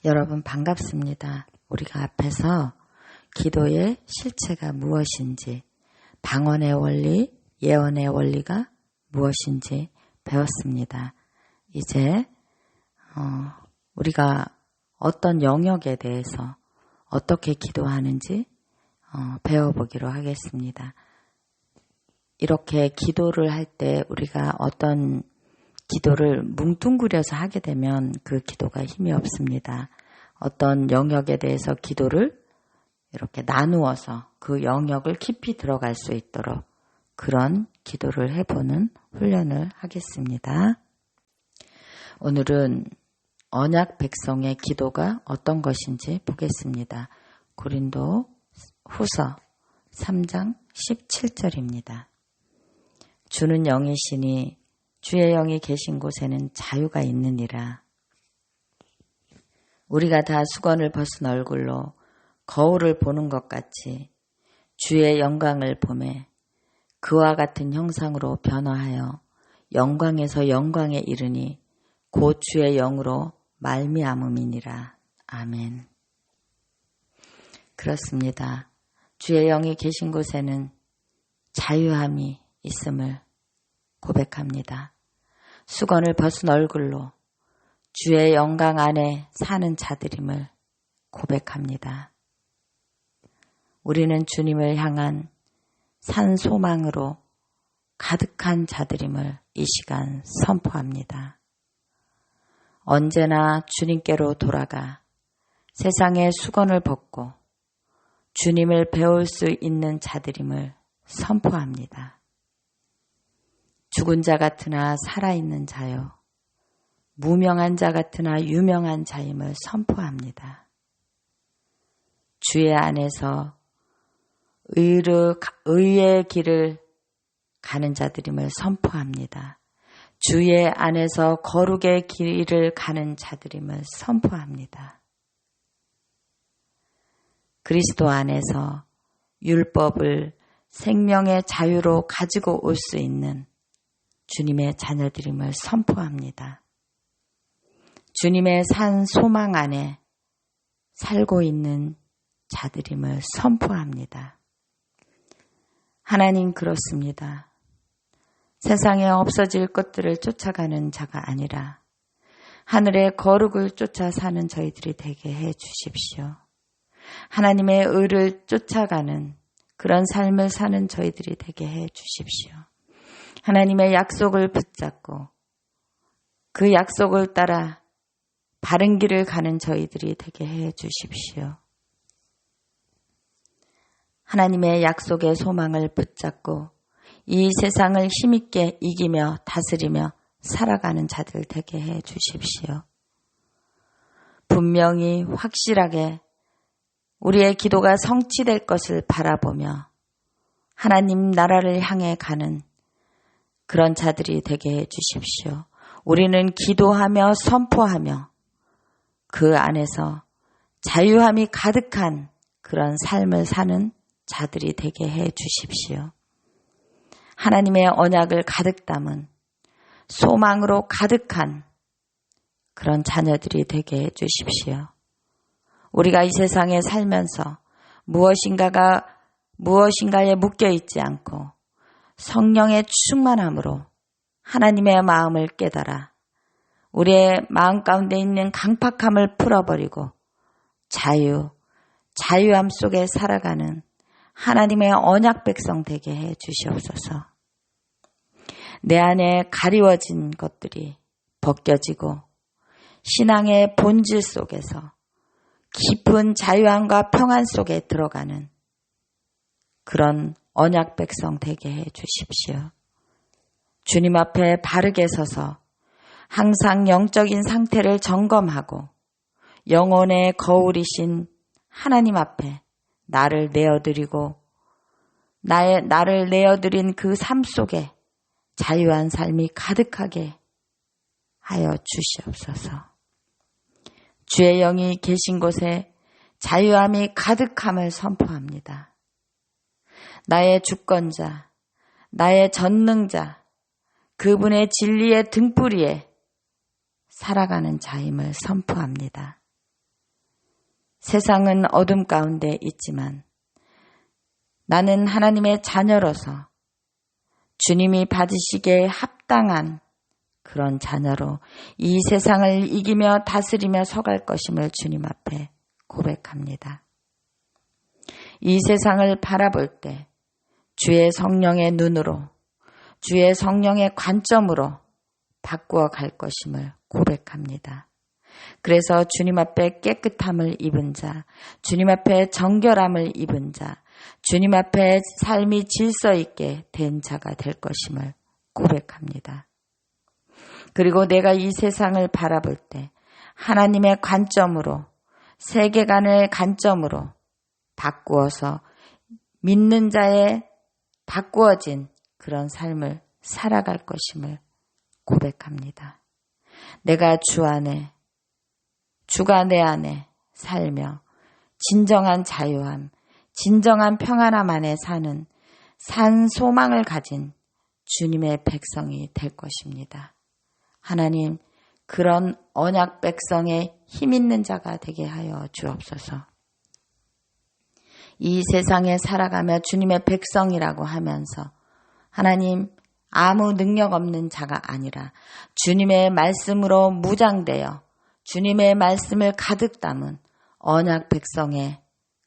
여러분 반갑습니다. 우리가 앞에서 기도의 실체가 무엇인지, 방언의 원리, 예언의 원리가 무엇인지 배웠습니다. 이제 우리가 어떤 영역에 대해서 어떻게 기도하는지 배워보기로 하겠습니다. 이렇게 기도를 할 때 우리가 어떤 기도를 뭉뚱그려서 하게 되면 그 기도가 힘이 없습니다. 어떤 영역에 대해서 기도를 이렇게 나누어서 그 영역을 깊이 들어갈 수 있도록 그런 기도를 해보는 훈련을 하겠습니다. 오늘은 언약 백성의 기도가 어떤 것인지 보겠습니다. 고린도 후서 3장 17절입니다. 주는 영이시니 주의 영이 계신 곳에는 자유가 있느니라. 우리가 다 수건을 벗은 얼굴로 거울을 보는 것 같이 주의 영광을 보매 그와 같은 형상으로 변화하여 영광에서 영광에 이르니 곧 주의 영으로 말미암음이니라. 아멘. 그렇습니다. 주의 영이 계신 곳에는 자유함이 있음을 고백합니다. 수건을 벗은 얼굴로 주의 영광 안에 사는 자들임을 고백합니다. 우리는 주님을 향한 산 소망으로 가득한 자들임을 이 시간 선포합니다. 언제나 주님께로 돌아가 세상의 수건을 벗고 주님을 배울 수 있는 자들임을 선포합니다. 죽은 자 같으나 살아있는 자요. 무명한 자 같으나 유명한 자임을 선포합니다. 주의 안에서 의의 길을 가는 자들임을 선포합니다. 주의 안에서 거룩의 길을 가는 자들임을 선포합니다. 그리스도 안에서 율법을 생명의 자유로 가지고 올 수 있는 주님의 자녀들임을 선포합니다. 주님의 산 소망 안에 살고 있는 자들임을 선포합니다. 하나님 그렇습니다. 세상에 없어질 것들을 쫓아가는 자가 아니라 하늘의 거룩을 쫓아 사는 저희들이 되게 해 주십시오. 하나님의 의를 쫓아가는 그런 삶을 사는 저희들이 되게 해 주십시오. 하나님의 약속을 붙잡고 그 약속을 따라 바른 길을 가는 저희들이 되게 해 주십시오. 하나님의 약속의 소망을 붙잡고 이 세상을 힘있게 이기며 다스리며 살아가는 자들 되게 해 주십시오. 분명히 확실하게 우리의 기도가 성취될 것을 바라보며 하나님 나라를 향해 가는 그런 자들이 되게 해 주십시오. 우리는 기도하며 선포하며 그 안에서 자유함이 가득한 그런 삶을 사는 자들이 되게 해 주십시오. 하나님의 언약을 가득 담은 소망으로 가득한 그런 자녀들이 되게 해 주십시오. 우리가 이 세상에 살면서 무엇인가에 묶여 있지 않고 성령의 충만함으로 하나님의 마음을 깨달아 우리의 마음 가운데 있는 강팍함을 풀어버리고 자유함 속에 살아가는 하나님의 언약 백성 되게 해 주시옵소서. 내 안에 가리워진 것들이 벗겨지고 신앙의 본질 속에서 깊은 자유함과 평안 속에 들어가는 그런 언약 백성 되게 해 주십시오. 주님 앞에 바르게 서서 항상 영적인 상태를 점검하고 영혼의 거울이신 하나님 앞에 나를 내어드리고 나를 내어드린 그 삶 속에 자유한 삶이 가득하게 하여 주시옵소서. 주의 영이 계신 곳에 자유함이 가득함을 선포합니다. 나의 주권자, 나의 전능자, 그분의 진리의 등불 위에 살아가는 자임을 선포합니다. 세상은 어둠 가운데 있지만 나는 하나님의 자녀로서 주님이 받으시기에 합당한 그런 자녀로 이 세상을 이기며 다스리며 서갈 것임을 주님 앞에 고백합니다. 이 세상을 바라볼 때 주의 성령의 눈으로, 주의 성령의 관점으로 바꾸어 갈 것임을 고백합니다. 그래서 주님 앞에 깨끗함을 입은 자, 주님 앞에 정결함을 입은 자, 주님 앞에 삶이 질서 있게 된 자가 될 것임을 고백합니다. 그리고 내가 이 세상을 바라볼 때 하나님의 관점으로, 세계관의 관점으로 바꾸어서 믿는 자의 바꾸어진 그런 삶을 살아갈 것임을 고백합니다. 내가 주 안에, 주가 내 안에 살며 진정한 자유함, 진정한 평안함 안에 사는 산 소망을 가진 주님의 백성이 될 것입니다. 하나님, 그런 언약 백성의 힘 있는 자가 되게 하여 주옵소서. 이 세상에 살아가며 주님의 백성이라고 하면서 하나님, 아무 능력 없는 자가 아니라 주님의 말씀으로 무장되어 주님의 말씀을 가득 담은 언약 백성의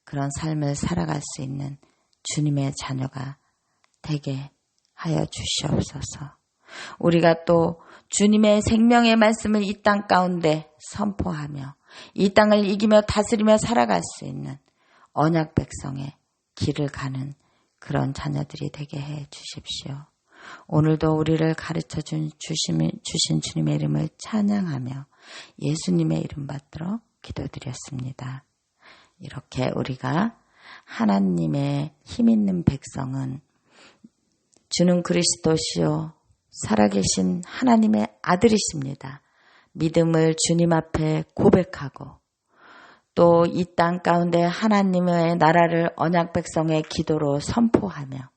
그런 삶을 살아갈 수 있는 주님의 자녀가 되게 하여 주시옵소서. 우리가 또 주님의 생명의 말씀을 이 땅 가운데 선포하며 이 땅을 이기며 다스리며 살아갈 수 있는 언약 백성의 길을 가는 그런 자녀들이 되게 해 주십시오. 오늘도 우리를 가르쳐 주신 주님의 이름을 찬양하며 예수님의 이름 받들어 기도드렸습니다. 이렇게 우리가 하나님의 힘있는 백성은 주는 그리스도시요 살아계신 하나님의 아들이십니다. 믿음을 주님 앞에 고백하고 또 이 땅 가운데 하나님의 나라를 언약 백성의 기도로 선포하며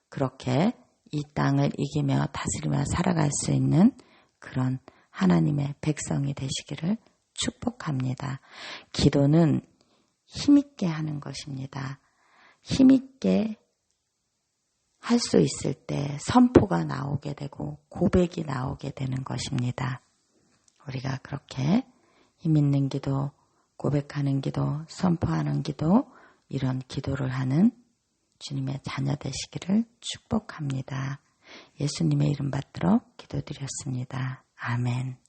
그렇게 이 땅을 이기며 다스리며 살아갈 수 있는 그런 하나님의 백성이 되시기를 축복합니다. 기도는 힘있게 하는 것입니다. 힘있게 할 수 있을 때 선포가 나오게 되고 고백이 나오게 되는 것입니다. 우리가 그렇게 힘있는 기도, 고백하는 기도, 선포하는 기도, 이런 기도를 하는 주님의 자녀 되시기를 축복합니다. 예수님의 이름 받들어 기도드렸습니다. 아멘.